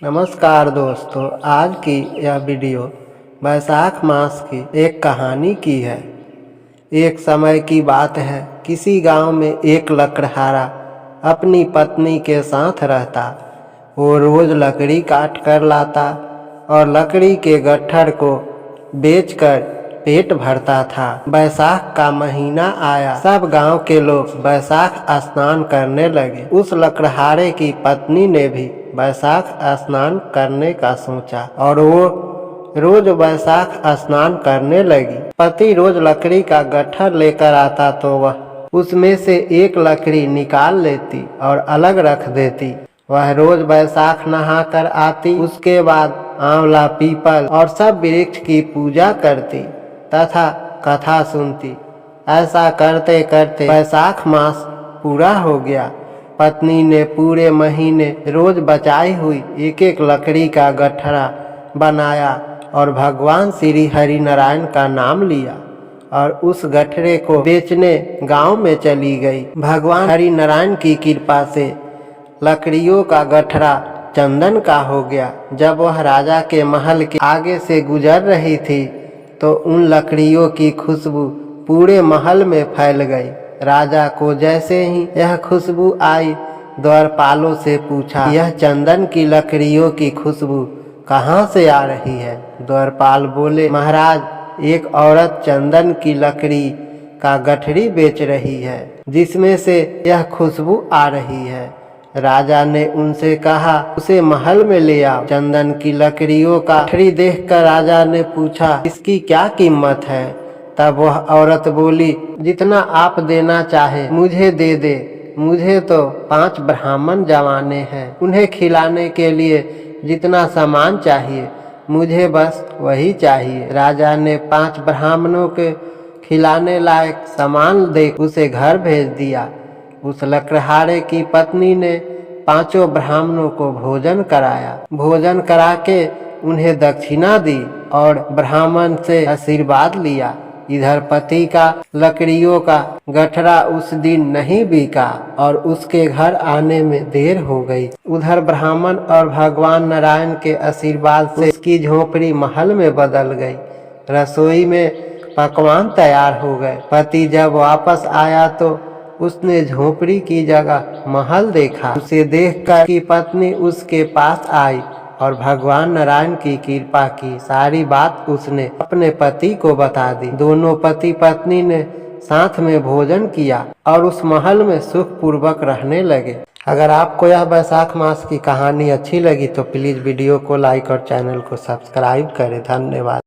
नमस्कार दोस्तों, आज की यह वीडियो बैसाख मास की एक कहानी की है। एक समय की बात है, किसी गांव में एक लकड़हारा अपनी पत्नी के साथ रहता। वो रोज लकड़ी काट कर लाता और लकड़ी के गट्ठर को बेचकर पेट भरता था। बैसाख का महीना आया, सब गांव के लोग बैसाख स्नान करने लगे। उस लकड़हारे की पत्नी ने भी बैसाख स्नान करने का सोचा और वो रोज बैसाख स्नान करने लगी। पति रोज लकड़ी का गट्ठर लेकर आता तो वह उसमें से एक लकड़ी निकाल लेती और अलग रख देती। वह रोज बैसाख नहाकर आती, उसके बाद आंवला, पीपल और सब वृक्ष की पूजा करती तथा कथा सुनती। ऐसा करते करते बैसाख मास पूरा हो गया। पत्नी ने पूरे महीने रोज बचाई हुई एक एक लकड़ी का गट्ठरा बनाया और भगवान श्री हरि नारायण का नाम लिया और उस गट्ठरे को बेचने गांव में चली गई। भगवान हरि नारायण की कृपा से लकड़ियों का गट्ठरा चंदन का हो गया। जब वह राजा के महल के आगे से गुजर रही थी तो उन लकड़ियों की खुशबू पूरे महल में फैल गई। राजा को जैसे ही यह खुशबू आई, द्वारपालों से पूछा, यह चंदन की लकड़ियों की खुशबू कहाँ से आ रही है? द्वारपाल बोले, महाराज, एक औरत चंदन की लकड़ी का गठरी बेच रही है, जिसमें से यह खुशबू आ रही है। राजा ने उनसे कहा, उसे महल में ले आओ। चंदन की लकड़ियों का गठरी देखकर राजा ने पूछा, इसकी क्या कीमत है? तब वह औरत बोली, जितना आप देना चाहे मुझे दे दे। मुझे तो 5 ब्राह्मण जवाने हैं, उन्हें खिलाने के लिए जितना सामान चाहिए मुझे बस वही चाहिए। राजा ने 5 ब्राह्मणों के खिलाने लायक सामान दे उसे घर भेज दिया। उस लकड़हारे की पत्नी ने 5 ब्राह्मणों को भोजन कराया। भोजन करा के उन्हें दक्षिणा दी और ब्राह्मण से आशीर्वाद लिया। इधर पति का लकड़ियों का गठरा उस दिन नहीं बिका और उसके घर आने में देर हो गई। उधर ब्राह्मण और भगवान नारायण के आशीर्वाद से उसकी झोपड़ी महल में बदल गई। रसोई में पकवान तैयार हो गए। पति जब वापस आया तो उसने झोपड़ी की जगह महल देखा। उसे देखकर की पत्नी उसके पास आई और भगवान नारायण की कृपा की सारी बात उसने अपने पति को बता दी। दोनों पति पत्नी ने साथ में भोजन किया और उस महल में सुख पूर्वक रहने लगे। अगर आपको यह बैसाख मास की कहानी अच्छी लगी तो प्लीज़ वीडियो को लाइक और चैनल को सब्सक्राइब करें। धन्यवाद।